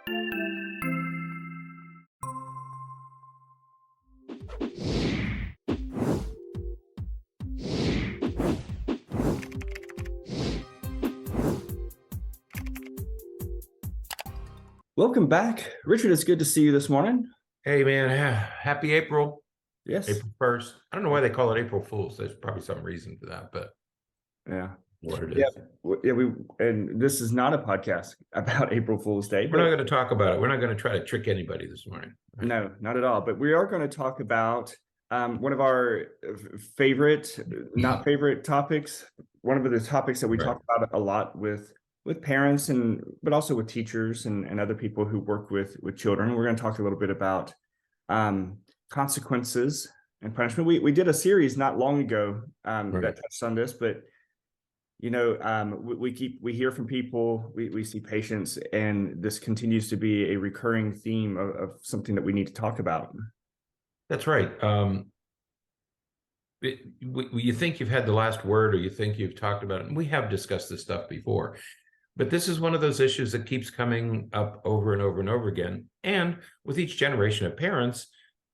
Welcome back. Richard, it's good to see you this morning. Hey man, happy April. Yes. April 1st. I don't know why they call it April Fool's. There's probably some reason for that, but Yeah. what it Yeah. is. And this is not a podcast about April Fool's Day. We're not going to talk about it. We're not going to try to trick anybody this morning. Right? No, not at all. But we are going to talk about one of our not favorite topics. One of the topics that we talk about a lot with parents but also with teachers and other people who work with children. We're going to talk a little bit about consequences and punishment. We did a series not long ago that touched on this, but we hear from people, we see patients, and this continues to be a recurring theme of something that we need to talk about. That's right. You think you've had the last word, or you think you've talked about it, and we have discussed this stuff before. But this is one of those issues that keeps coming up over and over and over again. And with each generation of parents,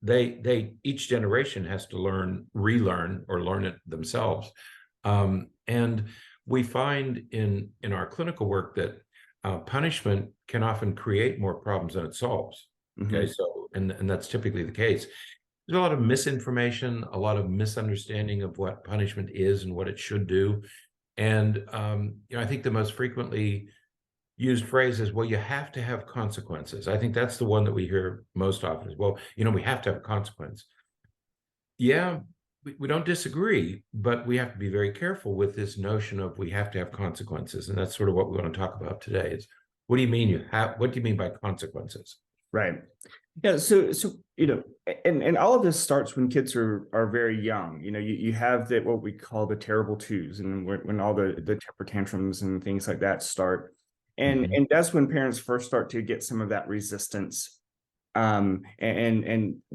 each generation has to relearn, or learn it themselves. And we find in our clinical work that punishment can often create more problems than it solves. Mm-hmm. Okay, so and that's typically the case. There's a lot of misinformation, a lot of misunderstanding of what punishment is and what it should do. And I think the most frequently used phrase is, well, you have to have consequences. I think that's the one that we hear most often is, well, we have to have a consequence. Yeah, we don't disagree, but we have to be very careful with this notion of we have to have consequences. And that's sort of what we want to talk about today is, what do you mean what do you mean by consequences? Right. Yeah. So and all of this starts when kids are very young. You have what we call the terrible twos, and when all the temper tantrums and things like that start, and that's when parents first start to get some of that resistance, and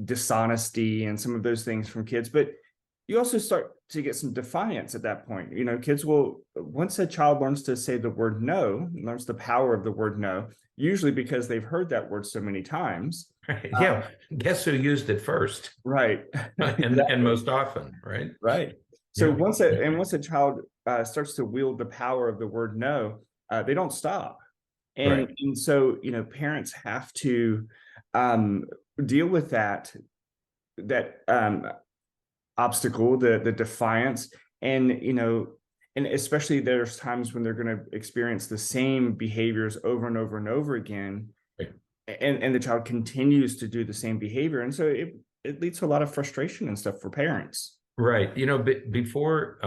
dishonesty and some of those things from kids. But you also start to get some defiance at that point. Kids will, once a child learns to say the word no, learns the power of the word no, usually because they've heard that word so many times. Yeah. Guess who used it first? Right. and most often, right? Right. So once a child starts to wield the power of the word no, they don't stop. And so, parents have to deal with that obstacle, the defiance, and especially there's times when they're going to experience the same behaviors over and over and over again, and the child continues to do the same behavior, and so it leads to a lot of frustration and stuff for parents. Right. Before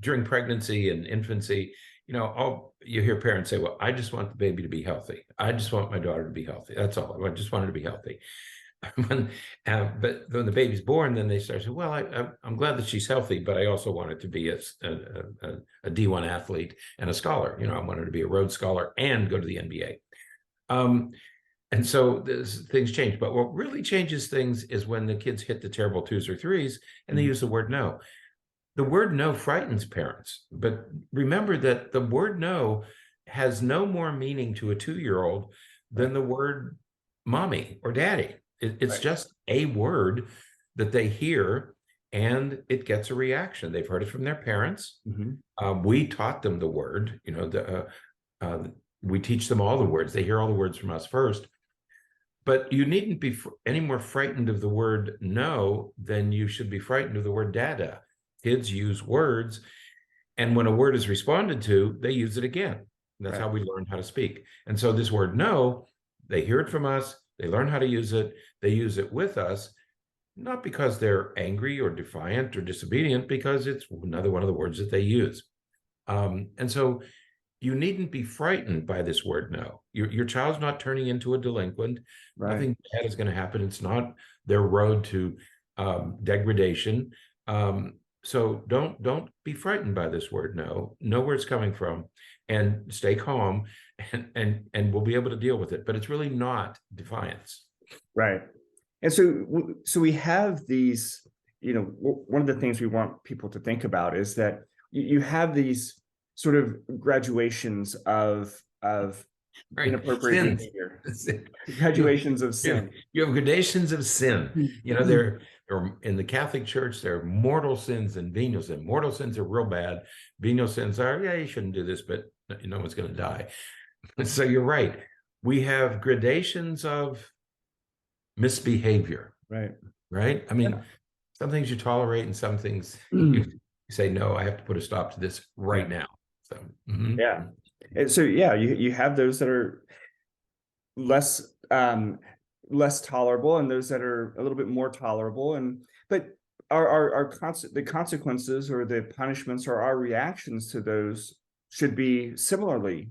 during pregnancy and infancy, you hear parents say, well, I just want the baby to be healthy. I just want my daughter to be healthy. That's all. I just want her to be healthy. But when the baby's born, then they start saying, well, I'm glad that she's healthy, but I also want her to be a D1 athlete and a scholar. I want her to be a Rhodes Scholar and go to the NBA. And so things change. But what really changes things is when the kids hit the terrible twos or threes and they use the word no. The word no frightens parents. But remember that the word no has no more meaning to a 2-year-old than the word mommy or daddy. It's just a word that they hear, and it gets a reaction. They've heard it from their parents. Mm-hmm. We taught them the word. We teach them all the words. They hear all the words from us first. But you needn't be any more frightened of the word no than you should be frightened of the word dada. Kids use words, and when a word is responded to, they use it again. That's how we learn how to speak. And so this word no, they hear it from us. They learn how to use it. They use it with us, not because they're angry or defiant or disobedient, because it's another one of the words that they use. And so you needn't be frightened by this word no. Your child's not turning into a delinquent. Nothing bad is going to happen. It's not their road to degradation. So don't be frightened by this word no. Know where it's coming from, and stay calm, and we'll be able to deal with it. But it's really not defiance. Right. And so we have these, one of the things we want people to think about is that you have these sort of graduations of Right. inappropriate Sins. behavior. Sin. Graduations of You have, sin. you have gradations of sin. You know, there are in the Catholic Church, there are mortal sins and venial sin. Mortal sins are real bad. Venial sins are, yeah, you shouldn't do this, but no one's going to die. So you're right. We have gradations of misbehavior. Right. Right. I mean, Yeah. some things you tolerate and some things you say, no, I have to put a stop to this right now. So, yeah. And so, yeah, you have those that are less less tolerable and those that are a little bit more tolerable. And but the consequences or the punishments or our reactions to those should be similarly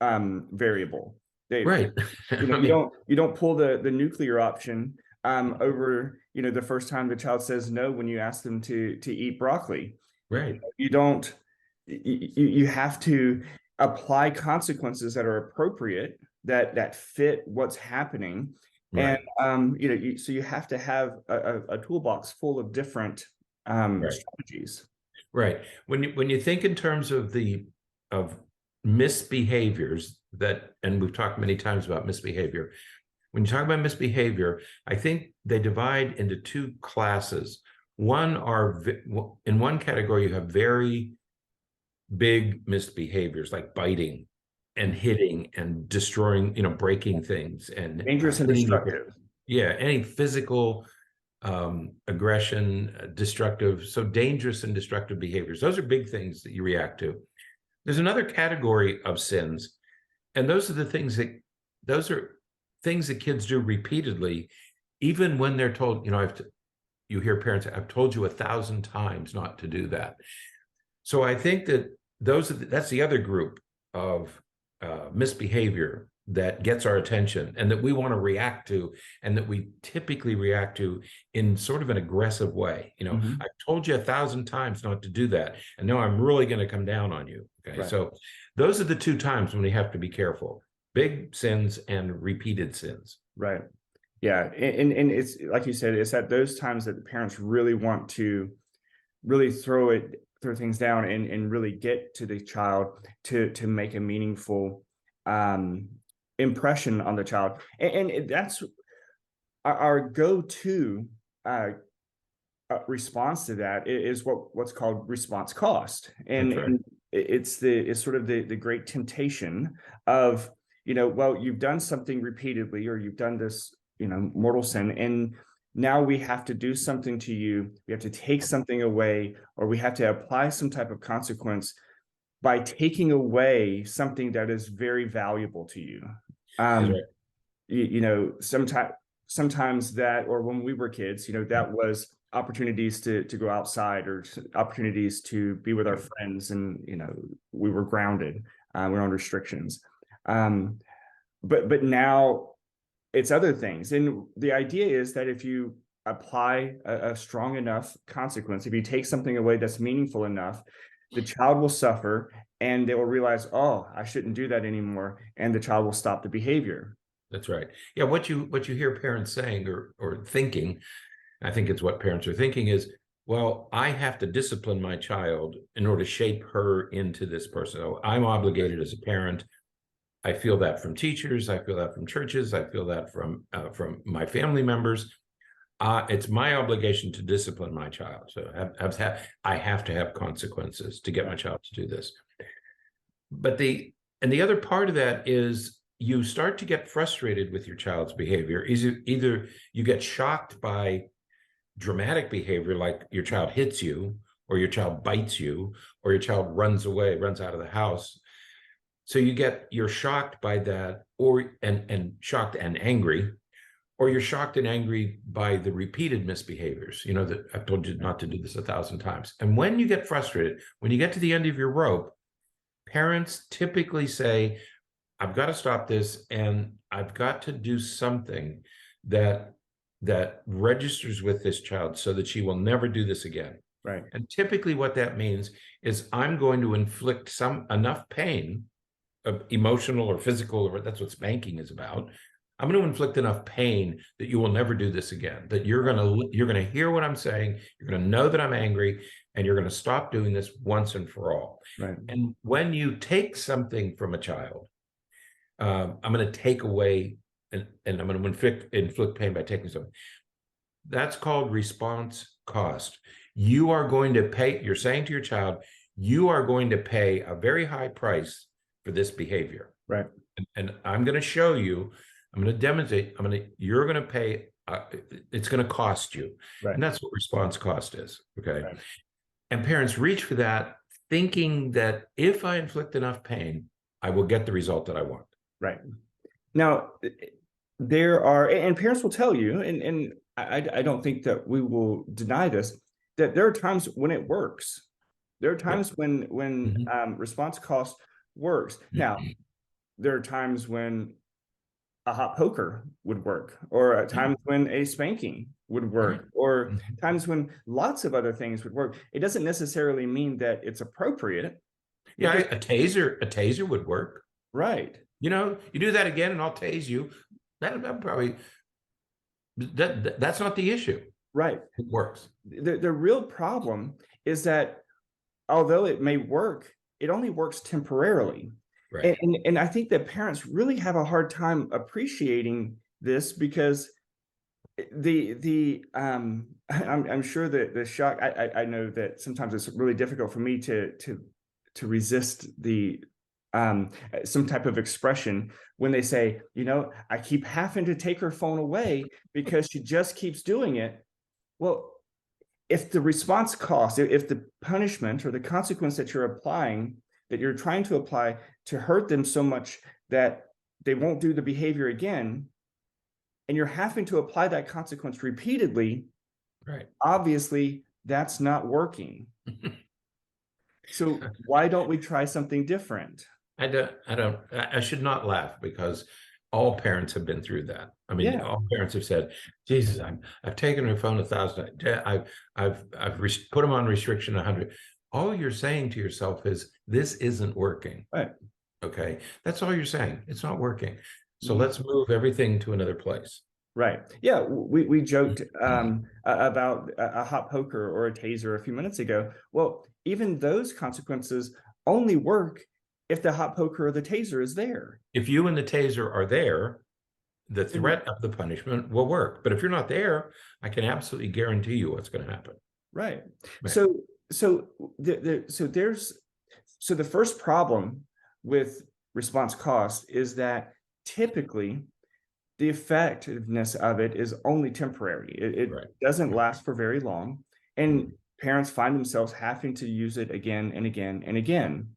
variable. right. You know, I mean, you don't pull the nuclear option over, you know, the first time the child says no when you ask them to eat broccoli. right. You don't. You have to apply consequences that are appropriate, that fit what's happening, and Right. you know, so you have to have a toolbox full of different Right. strategies. Right. When you think in terms of of misbehaviors that, and we've talked many times about misbehavior. When you talk about misbehavior, I think they divide into two classes. One are in one category, you have very big misbehaviors like biting and hitting and destroying, you know, breaking things and Dangerous and hitting destructive. yeah, any physical aggression, destructive, so dangerous and destructive behaviors. Those are big things that you react to. There's another category of sins, and those are things that kids do repeatedly, even when they're told, you know, you hear parents, I've told you 1,000 times not to do that. So I think that that's the other group of misbehavior that gets our attention and that we want to react to, and that we typically react to in sort of an aggressive way. You know, I've told you 1,000 times not to do that, and now I'm really going to come down on you. Okay, right. So those are the two times when we have to be careful: big sins and repeated sins. Right. Yeah, and it's like you said, it's at those times that the parents really want to really throw things down and really get to the child to make a meaningful impression on the child. And that's our go-to response to that is what's called response cost. And, right. and it's sort of the great temptation of, you know, well, you've done something repeatedly, or you've done this, you know, mortal sin, and now we have to do something to you. We have to take something away, or we have to apply some type of consequence by taking away something that is very valuable to you. Right. You know, sometimes that, or when we were kids, you know, that was opportunities to go outside, or opportunities to be with our friends, and, you know, we were grounded, we're on restrictions. But now it's other things. And the idea is that if you apply a strong enough consequence, if you take something away that's meaningful enough, the child will suffer, and they will realize, oh, I shouldn't do that anymore, and the child will stop the behavior. That's right. Yeah, what you hear parents saying or thinking, I think it's what parents are thinking is, well, I have to discipline my child in order to shape her into this person. So I'm obligated as a parent. I feel that from teachers. I feel that from churches. I feel that from my family members. It's my obligation to discipline my child. So I have to have consequences to get my child to do this. But the other part of that is you start to get frustrated with your child's behavior. Either you get shocked by dramatic behavior, like your child hits you, or your child bites you, or your child runs away, runs out of the house. So you're shocked by that, and shocked and angry, or you're shocked and angry by the repeated misbehaviors, you know, that I've told you not to do this 1,000 times. And when you get frustrated, when you get to the end of your rope, parents typically say, I've got to stop this, and I've got to do something that registers with this child so that she will never do this again. Right. And typically what that means is I'm going to inflict enough pain, emotional or physical, or that's what spanking is about. I'm going to inflict enough pain that you will never do this again, that you're going to hear what I'm saying, you're going to know that I'm angry, and you're going to stop doing this once and for all. Right. And when you take something from a child, I'm going to take away and I'm going to inflict pain by taking something. That's called response cost. You are going to pay, you're saying to your child, you are going to pay a very high price for this behavior. Right. And I'm going to show you, I'm going to demonstrate, you're going to pay, it's going to cost you. Right. And that's what response cost is. Okay. Right. And parents reach for that thinking that if I inflict enough pain, I will get the result that I want. Right. Now, there are, and parents will tell you, and I don't think that we will deny this, that there are times when it works. There are times when response cost works. Now, there are times when a hot poker would work, or at times when a spanking would work, or times when lots of other things would work. It doesn't necessarily mean that it's appropriate. Yeah, a taser would work. Right. You know, you do that again and I'll tase you. That probably, that's not the issue. Right. It works. The real problem is that although it may work, it only works temporarily. Right. And I think that parents really have a hard time appreciating this, because I'm sure that the shock, I know that sometimes it's really difficult for me to resist the some type of expression when they say, you know, I keep having to take her phone away because she just keeps doing it. Well, if the response cost, if the punishment or the consequence that you're applying, that you're trying to apply to hurt them so much that they won't do the behavior again, and you're having to apply that consequence repeatedly, right? Obviously, that's not working. So why don't we try something different? I should not laugh, because all parents have been through that. I mean, Yeah. all parents have said, Jesus, I've taken her phone 1,000 times. I've put them on restriction 100. All you're saying to yourself is, this isn't working. Right. Okay. That's all you're saying. It's not working. So let's move everything to another place. Right. Yeah. We joked about a hot poker or a taser a few minutes ago. Well, even those consequences only work if the hot poker or the taser is there. If you and the taser are there, the threat of the punishment will work. But if you're not there, I can absolutely guarantee you what's going to happen. Right. So the first problem with response cost is that typically the effectiveness of it is only temporary. It doesn't last for very long, and parents find themselves having to use it again and again and again.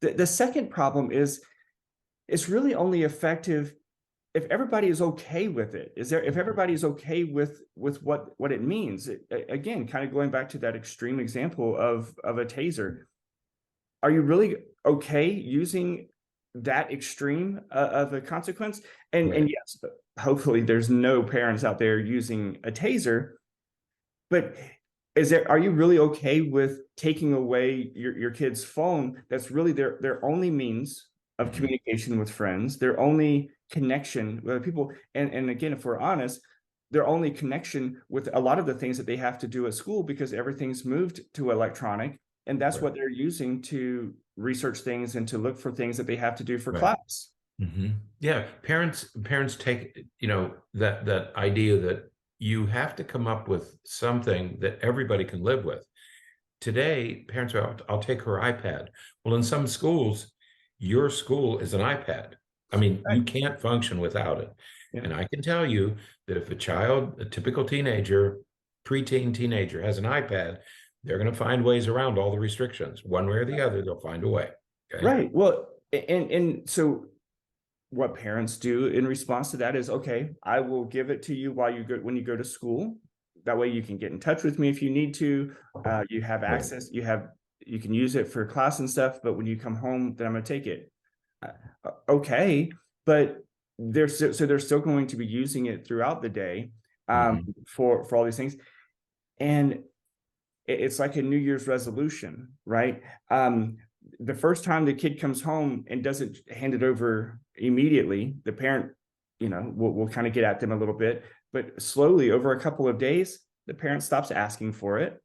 The second problem is it's really only effective if everybody is okay with it. If everybody is okay with what it means. Again, kind of going back to that extreme example of a taser. Are you really okay using that extreme of a consequence? And yes, hopefully there's no parents out there using a taser, but are you really okay with taking away your kid's phone? That's really their only means of communication with friends, their only connection with people. And again, if we're honest, their only connection with a lot of the things that they have to do at school, because everything's moved to electronic, and that's what they're using to research things and to look for things that they have to do for class. Yeah, parents take, you know, that idea that you have to come up with something that everybody can live with. Today, parents are, I'll take her iPad. Well, in some schools, your school is an iPad. I mean, you can't function without it. And I can tell you that if a typical teenager, preteen teenager has an iPad, they're going to find ways around all the restrictions. One way or the other, they'll find a way. Okay? Right. Well, and so what parents do in response to that is, okay, I will give it to you when you go to school. That way you can get in touch with me if you need to. You have access, you can use it for class and stuff, but when you come home, then I'm going to take it. Okay, but they're still going to be using it throughout the day for all these things. And it's like a New Year's resolution, right? The first time the kid comes home and doesn't hand it over immediately, the parent, you know, will kind of get at them a little bit, but slowly over a couple of days, the parent stops asking for it.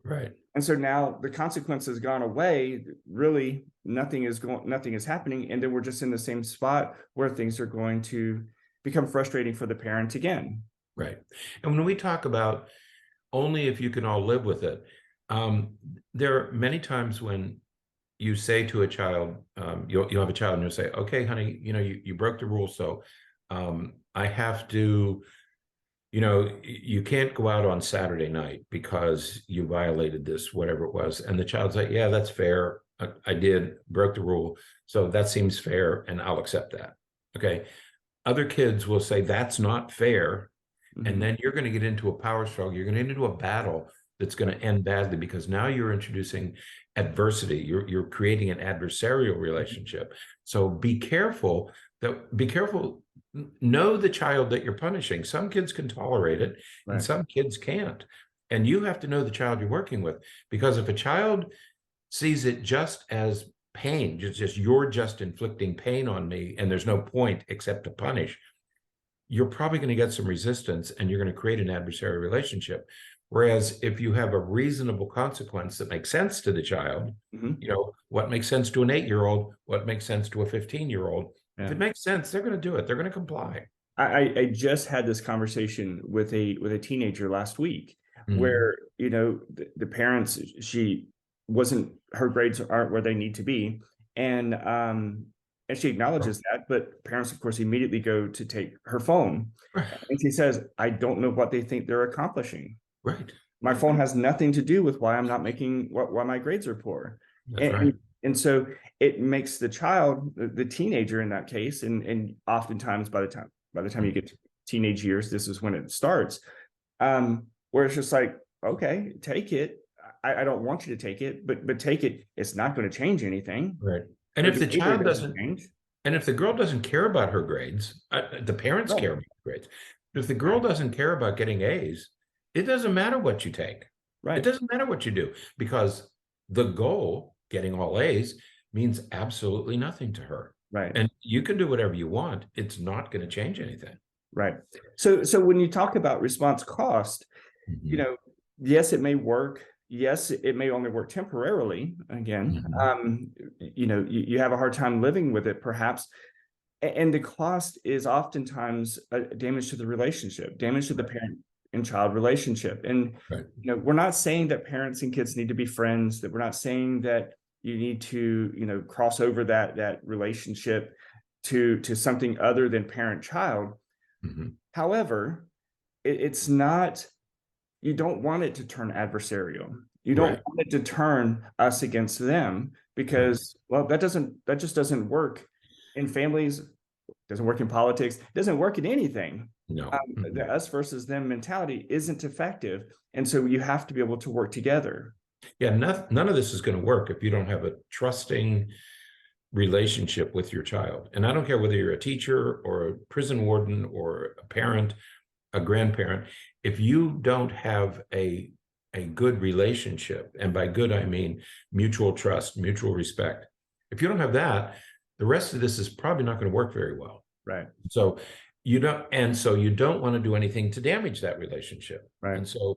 Right. And so now the consequence has gone away. Really, nothing is happening. And then we're just in the same spot where things are going to become frustrating for the parent again. Right. And when we talk about only if you can all live with it, there are many times when you say to a child, you'll have a child and you'll say, okay, honey, you broke the rule. So I have to, you can't go out on Saturday night because you violated this, whatever it was. And the child's like, yeah, that's fair. I did, broke the rule. So that seems fair and I'll accept that. Okay. Other kids will say that's not fair. And then you're going to get into a power struggle. You're going to get into a battle that's going to end badly because now you're introducing adversity. You're creating an adversarial relationship. So be careful. Know the child that you're punishing. Some kids can tolerate it, and some kids can't. And you have to know the child you're working with, because if a child sees it just as pain, just you're just inflicting pain on me, and there's no point except to punish, you're probably going to get some resistance and you're going to create an adversarial relationship. Whereas if you have a reasonable consequence that makes sense to the child, what makes sense to an 8-year-old, what makes sense to a 15-year-old, if it makes sense, they're going to do it. They're going to comply. I just had this conversation with a teenager last week where, the parents, her grades aren't where they need to be. And she acknowledges that, but parents, of course, immediately go to take her phone. And she says, I don't know what they think they're accomplishing. Right. My phone has nothing to do with why I'm not making why my grades are poor. That's right. And so it makes the child, the teenager in that case, and oftentimes by the time you get to teenage years, this is when it starts, where it's just like, okay, take it. I don't want you to take it, but take it. It's not going to change anything. Right. And if the child doesn't change, and if the girl doesn't care about her grades, the parents care about grades. But if the girl doesn't care about getting A's, it doesn't matter what you take. Right. It doesn't matter what you do, because the goal, getting all A's, means absolutely nothing to her. Right. And you can do whatever you want. It's not going to change anything. Right. So when you talk about response cost, yes, it may work. Yes, it may only work temporarily. Again, you have a hard time living with it, perhaps. And the cost is oftentimes damage to the relationship, damage to the parent and child relationship. And, we're not saying that parents and kids need to be friends, that we're not saying that you need to, cross over that relationship to something other than parent-child. However, it's not, you don't want it to turn adversarial. You don't want it to turn us against them, because, well, that just doesn't work in families, doesn't work in politics, doesn't work in anything. No. The us versus them mentality isn't effective. And so you have to be able to work together. Yeah, none of this is going to work if you don't have a trusting relationship with your child. And I don't care whether you're a teacher or a prison warden or a parent, a grandparent. If you don't have a good relationship, and by good I mean mutual trust, mutual respect, if you don't have that, the rest of this is probably not going to work very well. Right. So you don't want to do anything to damage that relationship. Right. And so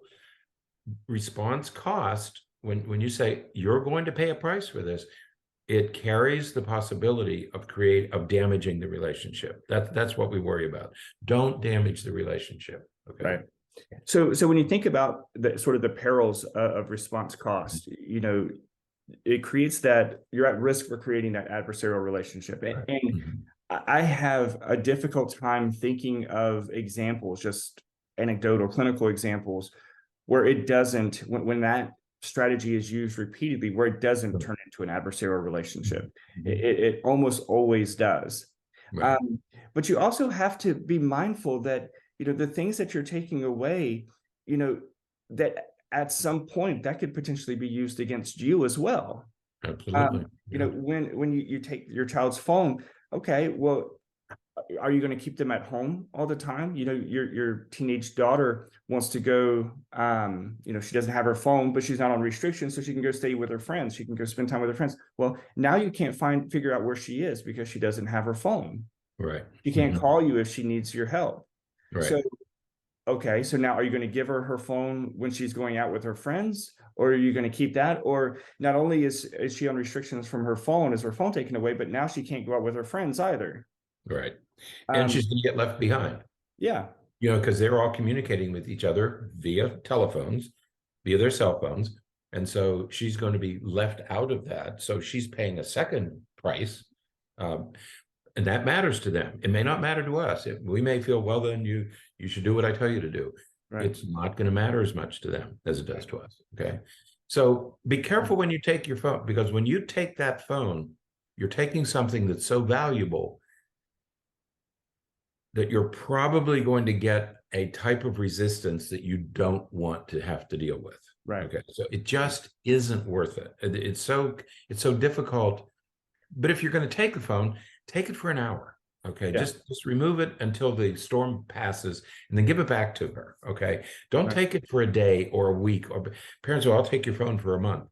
response cost, when you say you're going to pay a price for this, it carries the possibility of damaging the relationship. That's what we worry about. Don't damage the relationship. Okay. Right. So when you think about the sort of the perils of response cost, it creates that you're at risk for creating that adversarial relationship. Right. And I have a difficult time thinking of examples, just anecdotal clinical examples, where it doesn't, when that strategy is used repeatedly, where it doesn't turn into an adversarial relationship. It almost always does. Right. But you also have to be mindful that, the things that you're taking away, that at some point that could potentially be used against you as well. Absolutely. When you take your child's phone, okay, well, are you going to keep them at home all the time? Your teenage daughter wants to go, she doesn't have her phone, but she's not on restriction, so she can go stay with her friends. She can go spend time with her friends. Well, now you can't figure out where she is because she doesn't have her phone. Right. She can't call you if she needs your help. Right. So Okay, so now are you going to give her her phone when she's going out with her friends, or are you going to keep that? Or not only is she on restrictions from her phone, is her phone taken away, but now she can't go out with her friends either. Right. And she's going to get left behind, Yeah, because they're all communicating with each other via telephones, via their cell phones. And so she's going to be left out of that. So she's paying a second price. And that matters to them. It may not matter to us. We may feel, well, then you should do what I tell you to do. right. It's not going to matter as much to them as it does to us. Okay. So be careful when you take your phone, because when you take that phone, you're taking something that's so valuable that you're probably going to get a type of resistance that you don't want to have to deal with. Right. Okay. So it just isn't worth it. It's so difficult. But if you're going to take the phone, take it for an hour. Okay. Yeah. Just remove it until the storm passes and then give it back to her. Okay. Don't take it for a day or a week, or parents will, I'll take your phone for a month.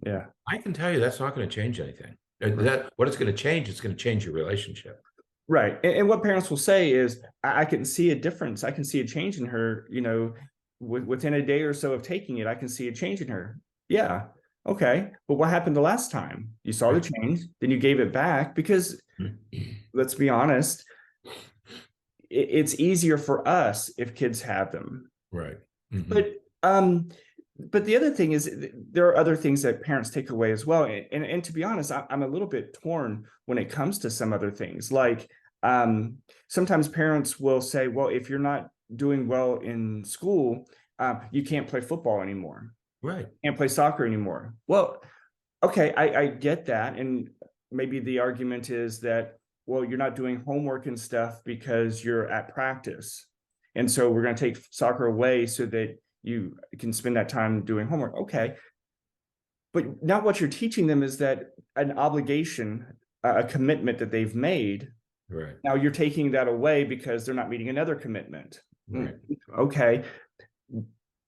Yeah. I can tell you that's not going to change anything. That what it's going to change, it's going to change your relationship. Right. And what parents will say is, I can see a difference. I can see a change in her, within a day or so of taking it, I can see a change in her. Yeah. Okay. But what happened the last time? You saw the change, then you gave it back, because let's be honest, it's easier for us if kids have them. Right. But the other thing is, there are other things that parents take away as well. And to be honest, I'm a little bit torn when it comes to some other things. Like sometimes parents will say, well, if you're not doing well in school, you can't play football anymore. Right. Can't play soccer anymore. Well, okay, I get that. And maybe the argument is that, well, you're not doing homework and stuff because you're at practice. And so we're going to take soccer away so that you can spend that time doing homework. Okay. But now what you're teaching them is that an obligation, a commitment that they've made. Right. Now you're taking that away because they're not meeting another commitment. Right. Okay.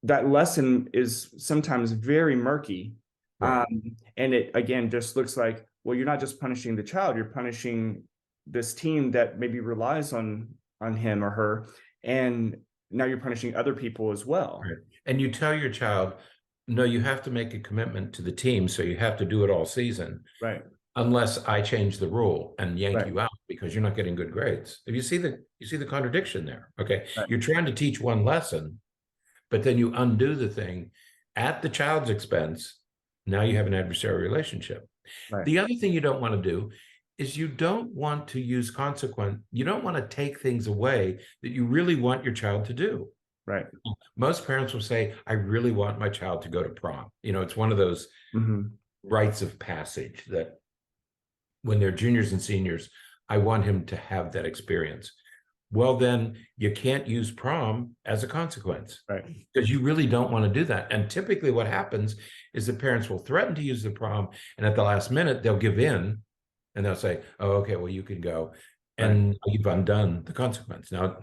That lesson is sometimes very murky. Right. And it, again, just looks like, well, you're not just punishing the child, you're punishing this team that maybe relies on him or her. And now you're punishing other people as well. Right. And you tell your child, no, you have to make a commitment to the team, so you have to do it all season. Right. Unless I change the rule and yank Right. you out because you're not getting good grades. If you see the contradiction there. Okay. Right. You're trying to teach one lesson, but then you undo the thing at the child's expense. Now you have an adversarial relationship. Right. The other thing you don't want to do is you don't want to use consequence. You don't want to take things away that you really want your child to do. Right. Most parents will say, I really want my child to go to prom. It's one of those rites of passage that when they're juniors and seniors, I want him to have that experience. Well, then you can't use prom as a consequence, right? Because you really don't want to do that. And typically what happens is the parents will threaten to use the prom, and at the last minute, they'll give in and they'll say, oh, okay, well, you can go. And you've undone the consequence. Now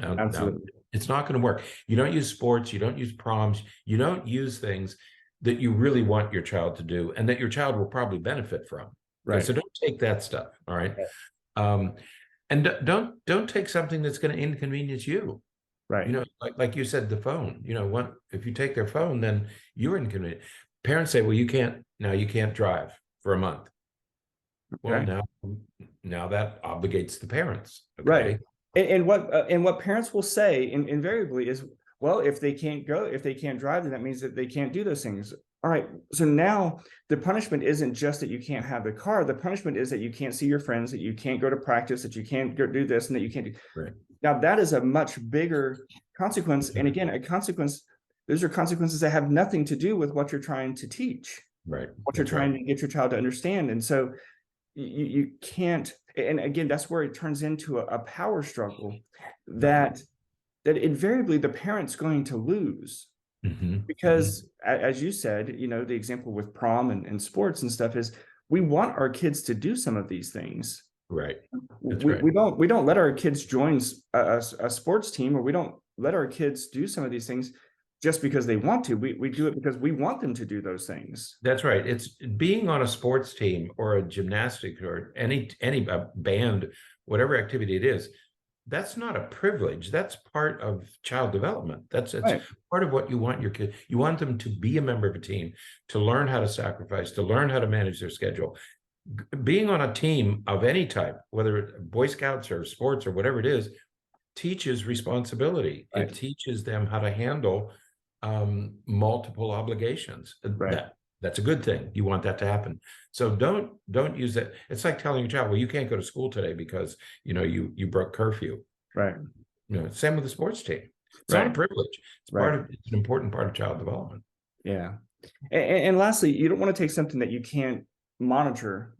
it's not going to work. You don't use sports, you don't use proms, you don't use things that you really want your child to do and that your child will probably benefit from. Right. So don't take that stuff. All right. And don't take something that's going to inconvenience you. Right. Like you said, the phone, if you take their phone, then you're inconvenient. Parents say, well, you can't drive for a month. Okay. Well, now that obligates the parents. Okay? Right. And what parents will say invariably is, well, if they can't drive, then that means that they can't do those things. All right. So now the punishment isn't just that you can't have the car. The punishment is that you can't see your friends, that you can't go to practice, that you can't go do this, and that you can't do. Right. Now that is a much bigger consequence. And again, those are consequences that have nothing to do with what you're trying to teach. Right. What you're trying to get your child to understand. And so you can't, and again, that's where it turns into a power struggle that invariably the parent's going to lose. Because as you said, the example with prom and sports and stuff is we want our kids to do some of these things. Right. We don't let our kids join a sports team, or we don't let our kids do some of these things just because they want to. We do it because we want them to do those things. That's right. It's being on a sports team or a gymnastics or any band, whatever activity it is. that's not a privilege. That's part of child development. It's Right. part of what you want your kid. You want them to be a member of a team, to learn how to sacrifice, to learn how to manage their schedule. Being on a team of any type, whether it's Boy Scouts or sports or whatever it is, teaches responsibility. Right. It teaches them how to handle multiple obligations. Right. That's a good thing. You want that to happen. So don't use that. It's like telling your child, well, you can't go to school today because you broke curfew. Right. Same with the sports team. It's Right. not a privilege. It's an important part of child development. Yeah. And lastly, you don't want to take something that you can't monitor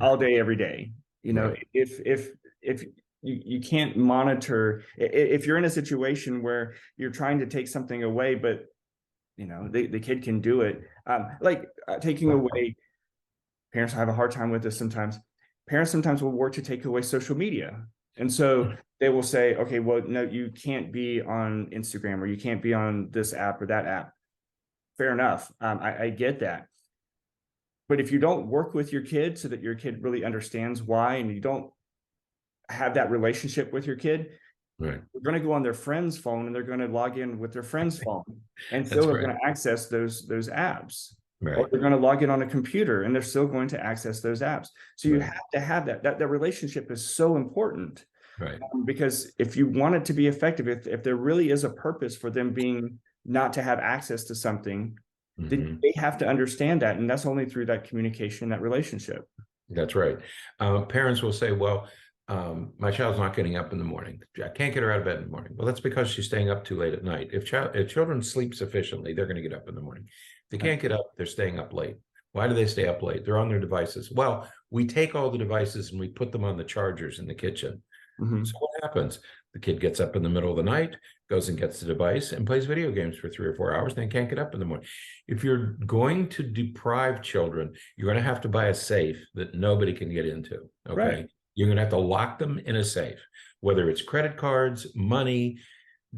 all day, every day. Right. If you can't monitor, if you're in a situation where you're trying to take something away, but the kid can do it, taking away. Parents have a hard time with this sometimes. Parents sometimes will work to take away social media, and so they will say, okay, well, no, you can't be on Instagram, or you can't be on this app or that app. Fair enough. I get that. But if you don't work with your kid so that your kid really understands why, and you don't have that relationship with your kid, Right. they're going to go on their friend's phone and they're going to log in with their friend's phone, and That's still are right. going to access those apps. Or Right. they're going to log in on a computer and they're still going to access those apps. So you Right. have to have that relationship is so important, Right. because if you want it to be effective, if there really is a purpose for them being not to have access to something, then they have to understand that. And that's only through that communication, that relationship. That's right. Parents will say, well, my child's not getting up in the morning. I can't get her out of bed in the morning. Well, that's because she's staying up too late at night. If children sleep sufficiently, they're going to get up in the morning. If they can't get up, they're staying up late. Why do they stay up late? They're on their devices. Well, we take all the devices and we put them on the chargers in the kitchen. Mm-hmm. So what happens? The kid gets up in the middle of the night, goes and gets the device and plays video games for 3 or 4 hours, then can't get up in the morning. If you're going to deprive children, you're going to have to buy a safe that nobody can get into. Okay. Right. You're going to have to lock them in a safe, whether it's credit cards, money,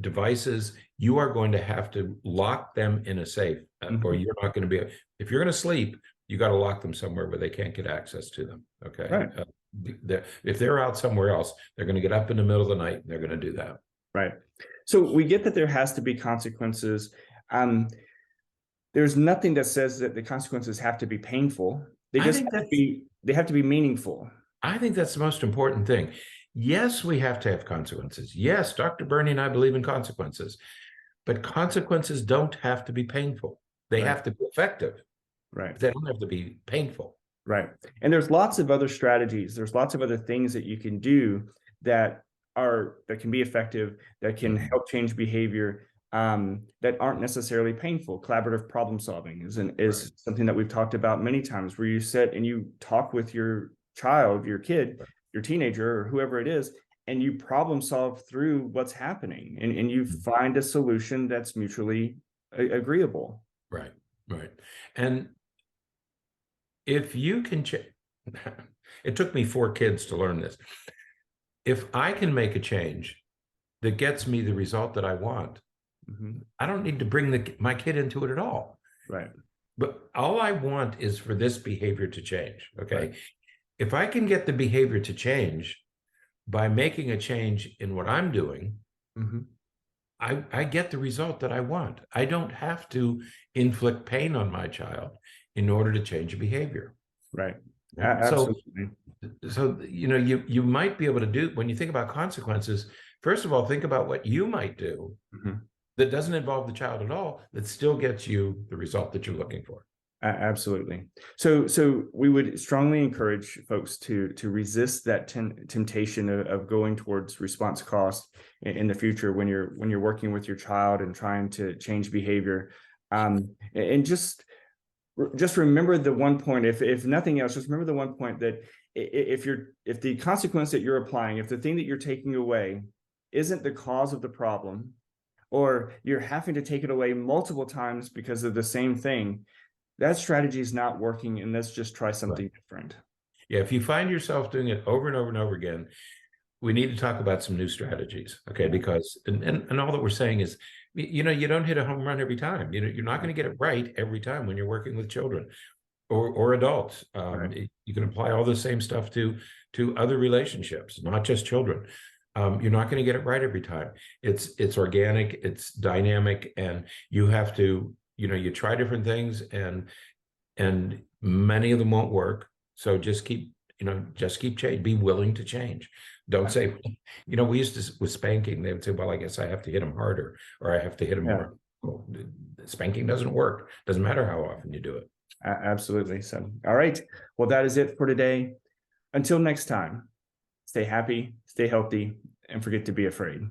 devices. You are going to have to lock them in a safe, or you're not going to be. If you're going to sleep, you got to lock them somewhere where they can't get access to them. Okay. Right. If they're out somewhere else, they're going to get up in the middle of the night and they're going to do that. Right. So we get that there has to be consequences. There's nothing that says that the consequences have to be painful. They just have to be meaningful. I think that's the most important thing. Yes, we have to have consequences. Yes, Dr. Berney and I believe in consequences, but consequences don't have to be painful. They have to be effective. Right. They don't have to be painful. Right. And there's lots of other strategies. There's lots of other things that you can do that can be effective, that can help change behavior, that aren't necessarily painful. Collaborative problem solving is something that we've talked about many times, where you sit and you talk with your child, your kid, your teenager, or whoever it is, and you problem solve through what's happening, and you find a solution that's mutually agreeable. Right. Right. And if you can it took me 4 kids to learn this. If I can make a change that gets me the result that I want, I don't need to bring my kid into it at all. Right. But all I want is for this behavior to change. Okay. Right. If I can get the behavior to change by making a change in what I'm doing, I get the result that I want. I don't have to inflict pain on my child in order to change a behavior. Right. Absolutely. So you might be able to do, when you think about consequences, first of all, think about what you might do that doesn't involve the child at all, that still gets you the result that you're looking for. Absolutely. So we would strongly encourage folks to resist that temptation of going towards response cost in the future when you're working with your child and trying to change behavior. And just remember the one point, if nothing else, just remember the one point, that if the consequence that you're applying, if the thing that you're taking away isn't the cause of the problem, or you're having to take it away multiple times because of the same thing, that strategy is not working, and let's just try something different. Yeah, if you find yourself doing it over and over and over again, we need to talk about some new strategies, okay? Because and all that we're saying is, you don't hit a home run every time. You're not going to get it right every time when you're working with children or adults. You can apply all the same stuff to other relationships, not just children. You're not going to get it right every time. It's organic, it's dynamic, and you have to, you try different things, and many of them won't work. So just keep change. Be willing to change. Don't say, we used to, with spanking, they would say, well, I guess I have to hit them harder, or I have to hit them more. Well, spanking doesn't work. Doesn't matter how often you do it. Absolutely. So, all right. Well, that is it for today. Until next time, stay happy, stay healthy, and forget to be afraid.